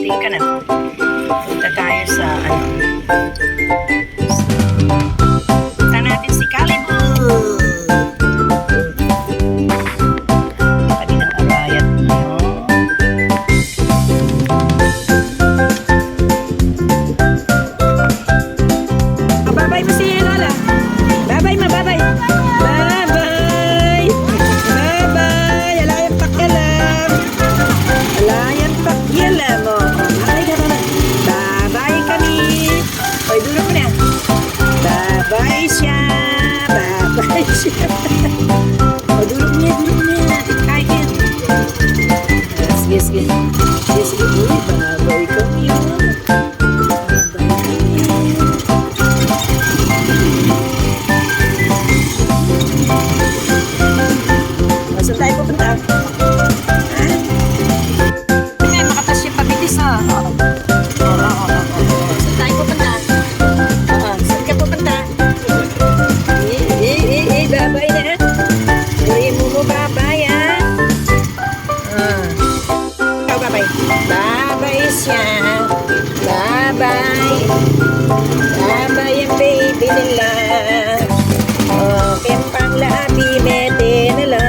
Tingin ka na. Punta tayo sa ano. Punta natin si Calibu. Kaninang arayat mo. Bye-bye mo si Lola. Bye-bye ma, bye-bye. Bye-bye. Bye-bye. Alayang pakyalam. Alayang pakyalam mo. Bye-bye kami. Oy, dulo mo na. Bye-bye siya. Bye-bye siya. O, dulo mo na. Kain. Sige, sige. Sige, sige. Uy, bye-bye kami. Saan tayo pupunta? Ha? Makatas yung pabilis ha. Saan tayo pupunta? Saan ka pupunta? Babay na. Duri mo babay ha. Ikaw babay. Babay siya. Babay. Babay ang baby nila. Okay, panglabi mete nila.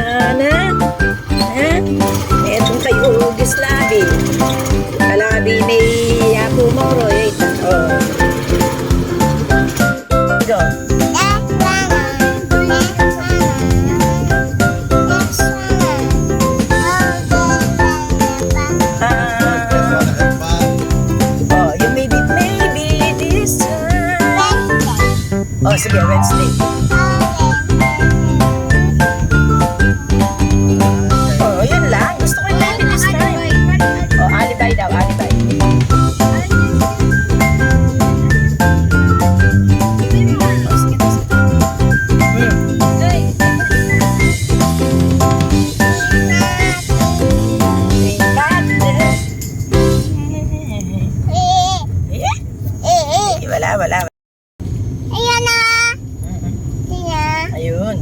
Etong kayo ugis labi. Kalabi may ako moroy. Go. You maybe this time. Oh, sige, Wednesday. Wala. Ayan na. Ayun.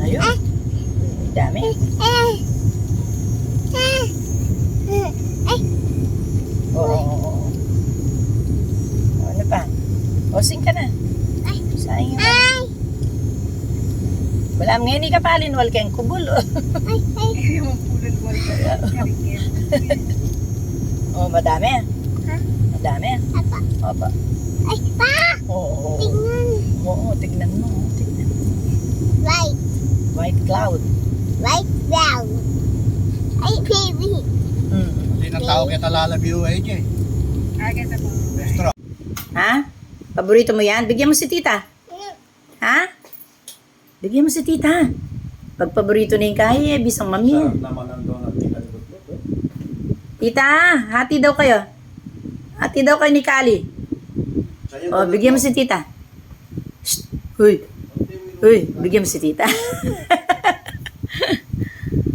Dami. Oo. Ano pa? Sing ka na. Sayang yun. Wala ngayon ka palin, wal kayong kubul. Madami. Ha? Madami. Apa? Opa. Ay, pa! Oo. Tingnan. Oo, tignan mo. White. White cloud. White brown. Ay, baby. Hindi na tao kita lalabiyo eh, Jay. Extra. Ha? Paborito mo yan? Bigyan mo si tita. Ha? Bigyan mo si tita. Pag paborito na yung kaya, bisang mami. Sarap naman ang donut ni Kalibot. Tita, hati daw kayo. Hati daw kayo ni Kali. Bigyan mo si tita. Shh. Huy, bigyan mo si tita.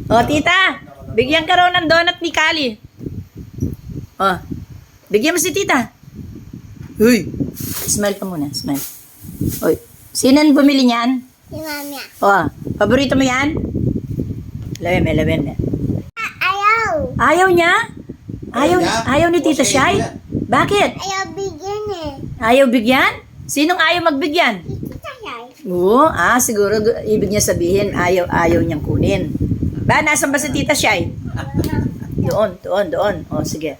Tita, bigyan ka raw ng donut ni Kali. Bigyan mo si tita. Huy, smile ka muna, smile. Sino bumili niyan? Si Mami. Paborito mo yan? Lawin. Ayaw. Ayaw niya? Ayaw ni Tita Shai? Bakit? Ayaw bigyan eh. Ayaw bigyan? Sinong ayaw magbigyan? Kita yay. Oo, siguro ibig niya sabihin ayaw niyang kunin. Nasaan ba si Tita Shai? Doon. Sige.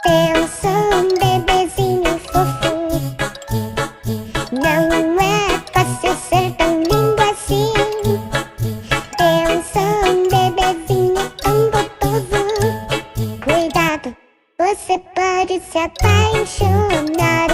Atenção, bebezinho fofo. Não é fácil ser tão lindo assim. Atenção, bebezinho tão gostoso. Cuidado, você pode se apaixonar.